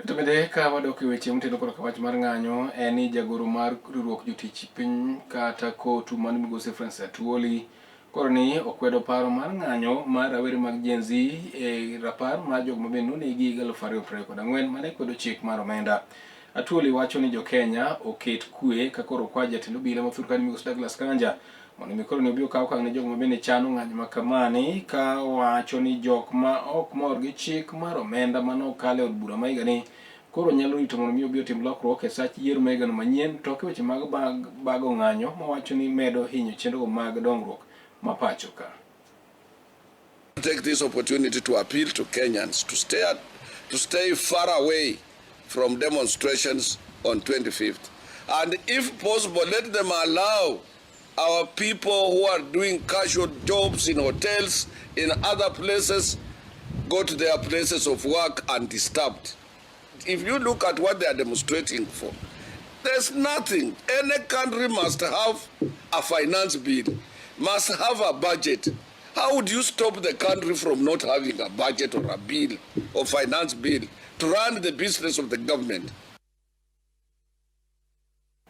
Tumede ka wadok e weche mtelo kod wach mar ng'anyo en ni jagoro mar riwruok jotich piny kata kotu man migosi Francis Atwoli koro ni okwedo paro mar ng'anyo mar rawere mag Gen Z e rapar mar jogo ma bende nonegi 2024 mane kwedo chik mar omenda. Atwoli wacho ni Jo-Kenya oket kwe ka koro kwa jatend obila ma Thurkan migosi Douglas Kanja mondo mi koro ni obi okaw okang' ne jogo ma bende chano ng'anyo ma kamani, ka wacho ni jok ma ok mor gi chik mar omenda manokale od bura ma higani koro nyalo rito mondo mi obi otim lokruok e sach yiero ma higano manyien to weche mag bago ng'anyo mawacho ni medo hinyo chenrogo mag dongruok ma pacho ka. Take this opportunity to appeal to Kenyans to stay far away from demonstrations on 25th, and if possible let them allow our people who are doing casual jobs in hotels, in other places, go to their places of work undisturbed. If you look at what they are demonstrating for, there's nothing. Any country must have a finance bill, must have a budget. How would you stop the country from not having a budget or a bill or finance bill to run the business of the government?